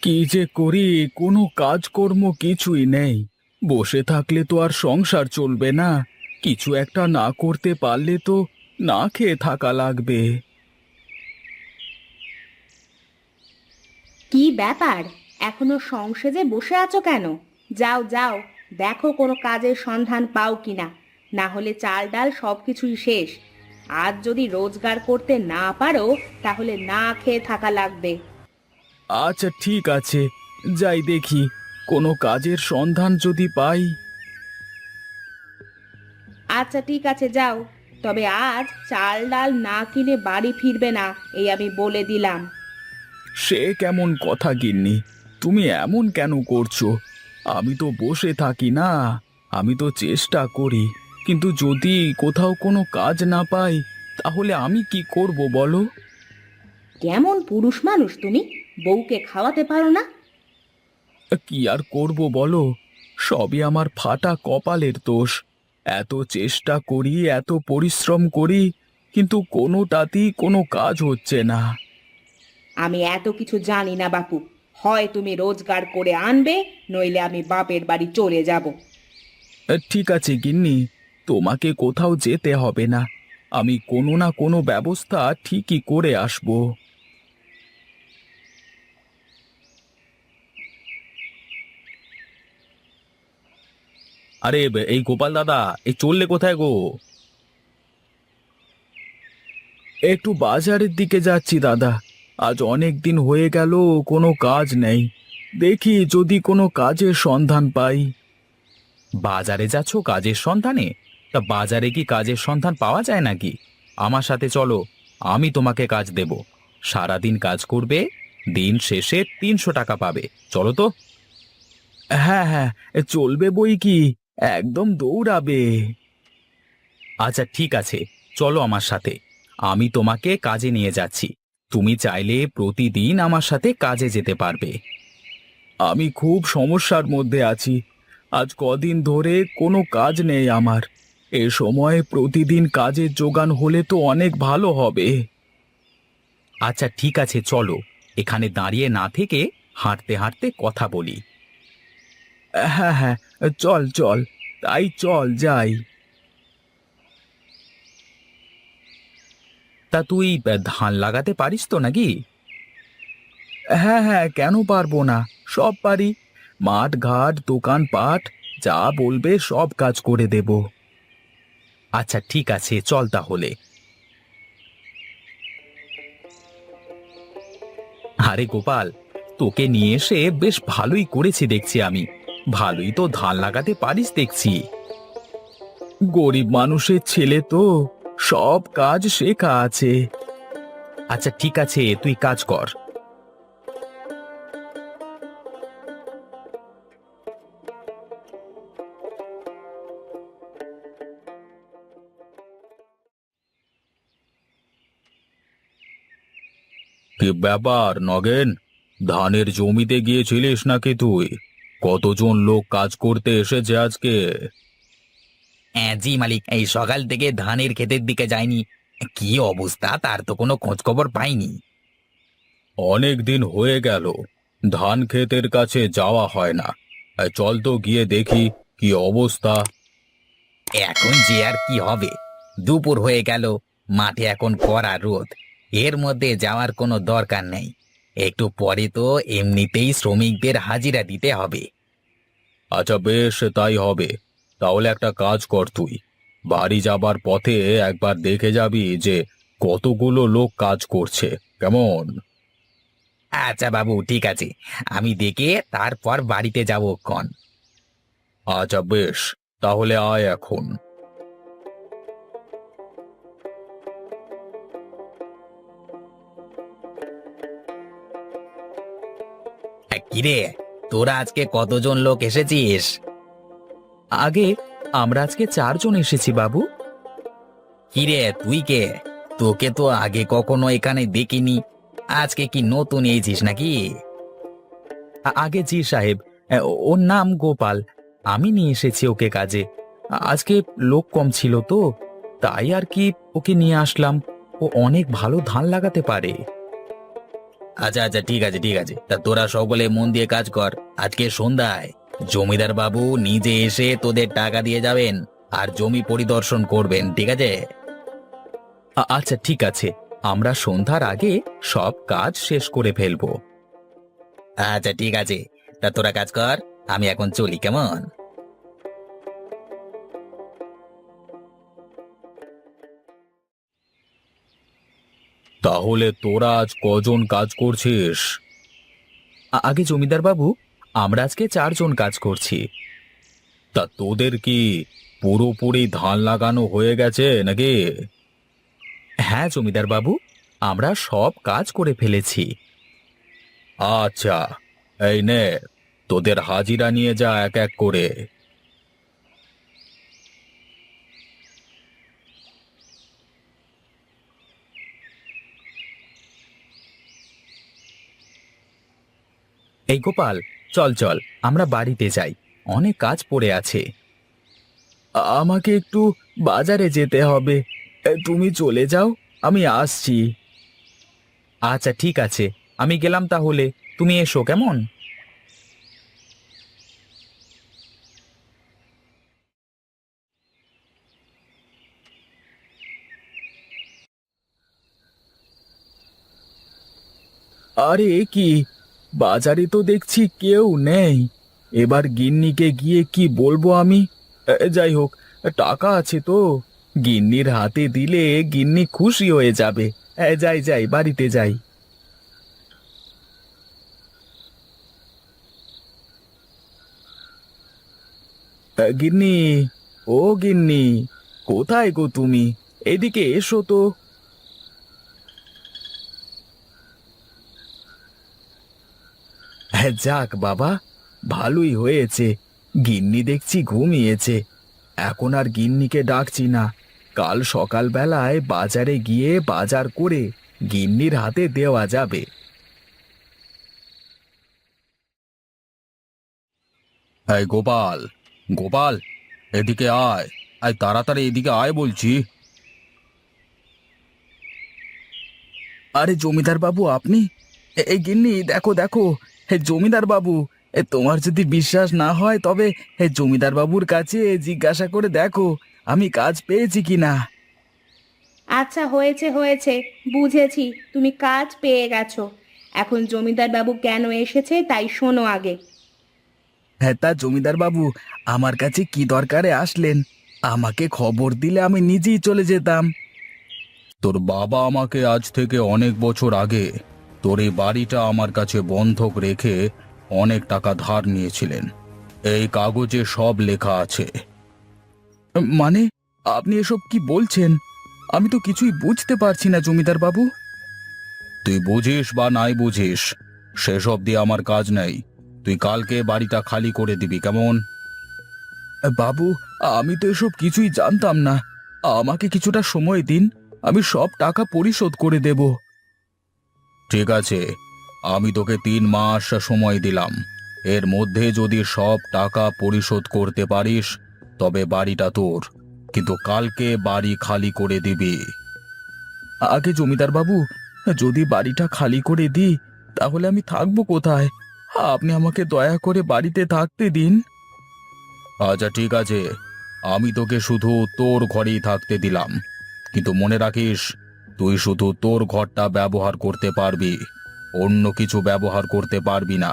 কি যে করি, কোনো কাজকর্ম কিছুই নেই। বসে থাকলে তো আর সংসার চলবে না। কিছু একটা না করতে পারলে তো না খেয়ে থাকা লাগবে। কি ব্যাপার? এখনো সংসেজে বসে আছো কেন? যাও যাও, দেখো কোনো কাজের সন্ধান পাও কিনা। না হলে চাল ডাল সবকিছুই শেষ। আজ যদি রোজগার করতে না পারো, তাহলে না খেয়ে থাকা লাগবে। আচ্ছা ঠিক আছে, যাই দেখি কোনো কাজের সন্ধান যদি পাই। আচ্ছা ঠিক আছে, যাও। তবে আজ চাল ডাল না কিনে বাড়ি ফিরবে না, এই আমি বলে দিলাম। সে কেমন কথা গিন্নি, তুমি এমন কেন করছো? আমি তো বসে থাকি না, আমি তো চেষ্টা করি। কিন্তু যদি কোথাও কোনো কাজ না পাই, তাহলে আমি কি করব বলো? কেমন পুরুষ মানুষ তুমি! বউকে খাওয়াতে পারো না? কি আর করব বলো, সবই আমার ফাটা কপালের দোষ। এত চেষ্টা করি, এত পরিশ্রম করি, কিন্তু কোনোটাতেই কোনো কাজ হচ্ছে না। আমি এত কিছু জানি না বাপু। হয় তুমি রোজগার করে আনবে, নইলে আমি বাপের বাড়ি চলে যাব। ঠিক আছে গিন্নি, তোমাকে কোথাও যেতে হবে না। আমি কোনো না কোনো ব্যবস্থা ঠিকই করে আসব। আরে এই গোপাল দাদা, এই চললে কোথায় গো? একটু বাজারের দিকে যাচ্ছি দাদা। আজ অনেক দিন হয়ে গেল, কোনো কাজ নেই। দেখি যদি কোনো কাজের সন্ধান পাই। বাজারে যাচ্ছ কাজের সন্ধানে? তা বাজারে কি কাজের সন্ধান পাওয়া যায় নাকি? আমার সাথে চলো, আমি তোমাকে কাজ দেব। সারাদিন কাজ করবে, দিন শেষে 300 টাকা পাবে। চলো তো। হ্যাঁ হ্যাঁ, চলবে বই কি, একদম দৌড়াবে। আচ্ছা ঠিক আছে, চলো আমার সাথে। আমি তোমাকে কাজে নিয়ে যাচ্ছি। তুমি চাইলে প্রতিদিন আমার সাথে কাজে যেতে পারবে। আমি খুব সমস্যার মধ্যে আছি। আজ কদিন ধরে কোনো কাজ নেই আমার। এ সময় প্রতিদিন কাজের জোগান হলে তো অনেক ভালো হবে। আচ্ছা ঠিক আছে, চলো। এখানে দাঁড়িয়ে না থেকে হাঁটতে হাঁটতে কথা বলি। হ্যাঁ হ্যাঁ, চল চল, তাই চল যাই। তা তুই ধান লাগাতে পারিস তো নাকি? হ্যাঁ হ্যাঁ, কেন পারবো না, সব পারি। মাঠ ঘাট দোকানপাট যা বলবে সব কাজ করে দেব। আচ্ছা ঠিক আছে, চল তাহলে। আরে গোপাল, তোকে নিয়ে এসে বেশ ভালোই করেছি দেখছি আমি। ভালোই তো ধান লাগাতে পারিস দেখছি। গরিব মানুষের ছেলে তো, সব কাজ শেখা আছে। আচ্ছা ঠিক আছে, তুই কাজ কর। কি ব্যাপার নগেন, ধানের জমিতে গিয়েছিলিস নাকি তুই? কতজন লোক কাজ করতে এসেছে আজকে? হ্যাঁ জি মালিক, এই সকাল থেকে ধানের ক্ষেতের দিকে যায়নি। কি অবস্থা তার তো কোনো খোঁজ খবর পাইনি। অনেক দিন হয়ে গেল ধান ক্ষেতের কাছে যাওয়া হয় না। চল তো গিয়ে দেখি কি অবস্থা। এখন যে আর কি হবে, দুপুর হয়ে গেল, মাঠে এখন কড়া রোদ। এর মধ্যে যাওয়ার কোনো দরকার নেই। একটু পরে তো এমনিতেই শ্রমিকদের হাজিরা দিতে হবে। আচ্ছা বেশ, তাই হবে। তাহলে একটা কাজ কর তুই, বাড়ি যাবার পথে একবার দেখে যাবি যে কতগুলো লোক কাজ করছে, কেমন? আচ্ছা বাবু, ঠিক আছে, আমি দেখে তারপর বাড়িতে যাবো ক্ষণ। আচ্ছা বেশ, তাহলে আয় এখন। কিরে, তোরা আজকে কতজন লোক এসেছিস? আগে আমরা আজকে 4 জন এসেছি বাবু। কিরে তুই কে? তোকে তো আগে কখনো এখানে দেখিনি। আজকে কি নতুন এইছিস নাকি? আগে জি সাহেব, ওর নাম গোপাল। আমি নিয়ে এসেছি ওকে কাজে। আজকে লোক কম ছিল তো, তাই আর কি ওকে নিয়ে আসলাম। ও অনেক ভালো ধান লাগাতে পারে। আচ্ছা আচ্ছা, ঠিক আছে ঠিক আছে, তা তোরা সকলে মন দিয়ে কাজ কর। আজকে সন্ধ্যায় জমিদার বাবু নিজে এসে তোদের টাকা দিয়ে যাবেন আর জমি পরিদর্শন করবেন, ঠিক আছে? আচ্ছা ঠিক আছে, আমরা সন্ধ্যার আগে সব কাজ শেষ করে ফেলবো। আচ্ছা ঠিক আছে, তা তোরা কাজ কর, আমি এখন চলি, কেমন? তাহলে তোরা আজ কজন কাজ করছিস? আগে জমিদার বাবু, আমরা আজকে 4 জন কাজ করছি। তা তোদের কি পুরোপুরি ধান লাগানো হয়ে গেছে নাকি? হ্যাঁ জমিদার বাবু, আমরা সব কাজ করে ফেলেছি। আচ্ছা, এই নে, তোদের হাজিরা নিয়ে যা এক এক করে। এই গোপাল, চল চল, আমরা বাড়িতে যাই, অনেক কাজ পড়ে আছে। আমাকে একটু বাজারে যেতে হবে, তুমি চলে যাও, আমি আসছি। আচ্ছা ঠিক আছে, আমি গেলাম তাহলে, তুমি এসো কেমন। আরে এ কি, বাজারে তো দেখছি কেউ নেই। এবার গিন্নিকে গিয়ে কি বলবো আমি? যাই হোক, টাকা আছে তো, গিন্নির হাতে দিলে গিন্নি খুশি হয়ে যাবে। যাই যাই, বাড়িতে যাই। গিন্নি, ও গিন্নি, কোথায় গো তুমি? এদিকে এসো তো। যাক বাবা, ভালোই হয়েছে, গিন্নি দেখছি ঘুমিয়েছে। এখন আর গিন্নিকে ডাকছি না, কাল সকালবেলায় বাজারে গিয়ে বাজার করে গিন্নির হাতে দেওয়া যাবে। এই গোপাল, গোপাল, এদিকে আয়, আয় তাড়াতাড়ি এদিকে আয় বলছি। আরে জমিদার বাবু আপনি? এই গিন্নি দেখো দেখো, হে জমিদার বাবু, তোমার যদি বিশ্বাস না হয় তবে হে জমিদার বাবুর কাছে জিজ্ঞাসা করে দেখো আমি কাজ পেয়েছি কিনা। আচ্ছা হয়েছে হয়েছে, বুঝেছি তুমি কাজ পেয়ে গেছো। এখন জমিদার বাবু কেন এসেছে তাই শোনো আগে। হ্যাঁ, তা জমিদার বাবু আমার কাছে কি দরকারে আসলেন? আমাকে খবর দিলে আমি নিজেই চলে যেতাম। তোর বাবা আমাকে আজ থেকে অনেক বছর আগে তোর এই বাড়িটা আমার কাছে বন্ধক রেখে অনেক টাকা ধার নিয়েছিলেন। এই কাগজে সব লেখা আছে। মানে, আপনি এসব কি বলছেন? আমি তো কিছুই বুঝতে পারছি না জমিদার বাবু। তুই বুঝিস বা নাই বুঝিস, সেসব দিয়ে আমার কাজ নেই। তুই কালকে বাড়িটা খালি করে দিবি, কেমন? বাবু, আমি তো এসব কিছুই জানতাম না, আমাকে কিছুটা সময় দিন, আমি সব টাকা পরিশোধ করে দেব। ঠিক আছে, আমি তোকে 3 মাস সময় দিলাম। এর মধ্যে যদি সব টাকা পরিশোধ করতে পারিস তবে বাড়িটা তোর, কিন্তু কালকে বাড়ি খালি করে দিবি। আগে জমিদার বাবু, যদি বাড়িটা খালি করে দিই তাহলে আমি থাকবো কোথায়? আপনি আমাকে দয়া করে বাড়িতে থাকতে দিন। আচ্ছা ঠিক আছে, আমি তোকে শুধু তোর ঘরেই থাকতে দিলাম, কিন্তু মনে রাখিস তুই শুধু তোর ঘরটা ব্যবহার করতে পারবি, অন্য কিছু ব্যবহার করতে পারবি না।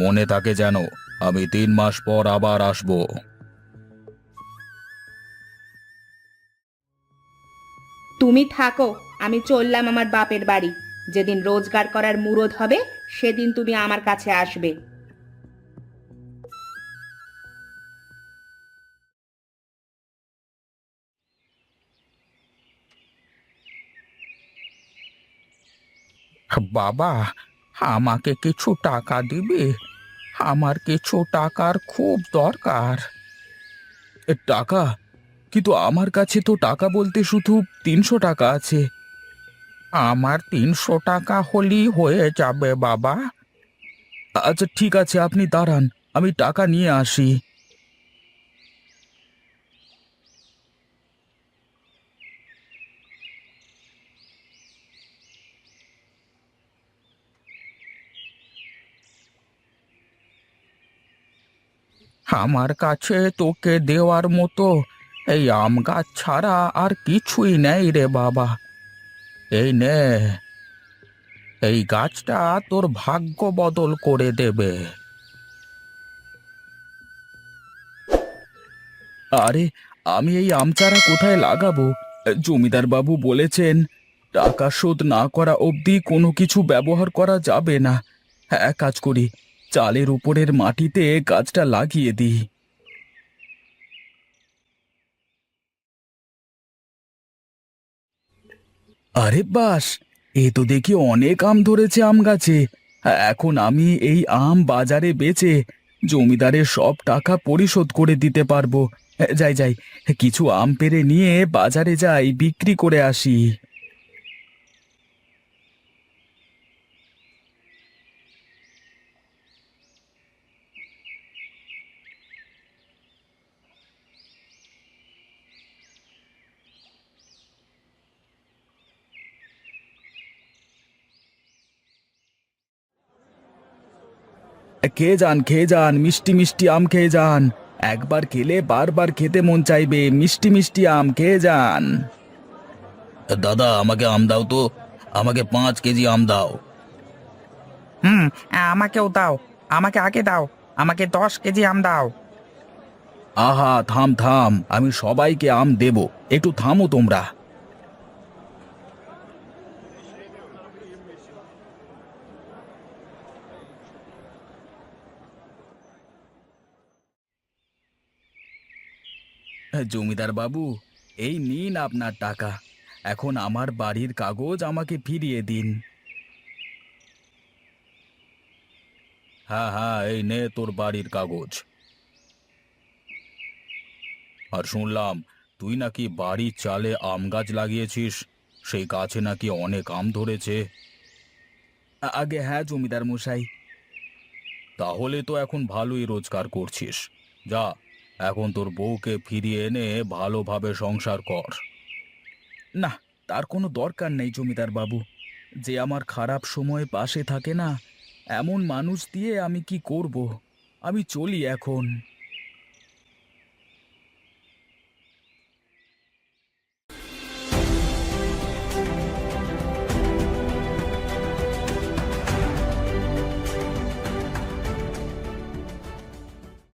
মনে থাকে যেন, আমি 3 মাস পর আবার আসবো। তুমি থাকো, আমি চললাম আমার বাপের বাড়ি। যেদিন রোজগার করার মুরদ হবে সেদিন তুমি আমার কাছে আসবে। বাবা, আমাকে কিছু টাকা দিবে? আমার কিছু টাকার খুব দরকার। টাকা? কিন্তু আমার কাছে তো টাকা বলতে শুধু 300 টাকা আছে। আমার 300 টাকা হলেই হয়ে যাবে বাবা। আচ্ছা ঠিক আছে, আপনি দাঁড়ান, আমি টাকা নিয়ে আসি। আমার কাছে তোকে দেওয়ার মতো এই আম গাছ ছাড়া আর কিছুই নেই রে বাবা। এই নে, এই গাছটা তোর ভাগ্য বদল করে দেবে। আরে, আমি এই আম চারা কোথায় লাগাবো? জমিদার বাবু বলেছেন টাকা শোধ না করা অবধি কোনো কিছু ব্যবহার করা যাবে না। এক কাজ করি, চালের উপরের মাটিতে গাছটা লাগিয়ে দিই। আরে বাস, এ তো দেখি অনেক আম ধরেছে আম গাছে। এখন আমি এই আম বাজারে বেচে জমিদারের সব টাকা পরিশোধ করে দিতে পারবো। যাই যাই, কিছু আম পেড়ে নিয়ে বাজারে যাই, বিক্রি করে আসি। খেয়ে যান, খেয়ে যান, মিষ্টি মিষ্টি আম খেয়ে যান। একবার খেলে বারবার খেতে মন চাইবে। মিষ্টি মিষ্টি আম খেয়ে যান। দাদা, আমাকে আম দাও তো, আমাকে 5 কেজি আম দাও। আমাকেও দাও, আমাকে আগে দাও, আমাকে 10 কেজি আম দাও। আহা, থাম থাম, আমি সবাইকে আম দেব, একটু থামো তোমরা। জমিদার বাবু, এই নিন আপনার টাকা। এখন আমার বাড়ির কাগজ আমাকে ফিরিয়ে দিন। হ্যাঁ হ্যাঁ, এই নে তোর বাড়ির কাগজ। আর শুনলাম তুই নাকি বাড়ির চালে আম গাছ লাগিয়েছিস, সেই গাছে নাকি অনেক আম ধরেছে। আগে হ্যাঁ জমিদার মশাই। তাহলে তো এখন ভালোই রোজগার করছিস। যা, এখন তোর বউকে ফিরিয়ে এনে ভালোভাবে সংসার কর। না, তার কোনো দরকার নেই জমিদার বাবু। যে আমার খারাপ সময়ে পাশে থাকে না, এমন মানুষ দিয়ে আমি কি করব? আমি চলি এখন।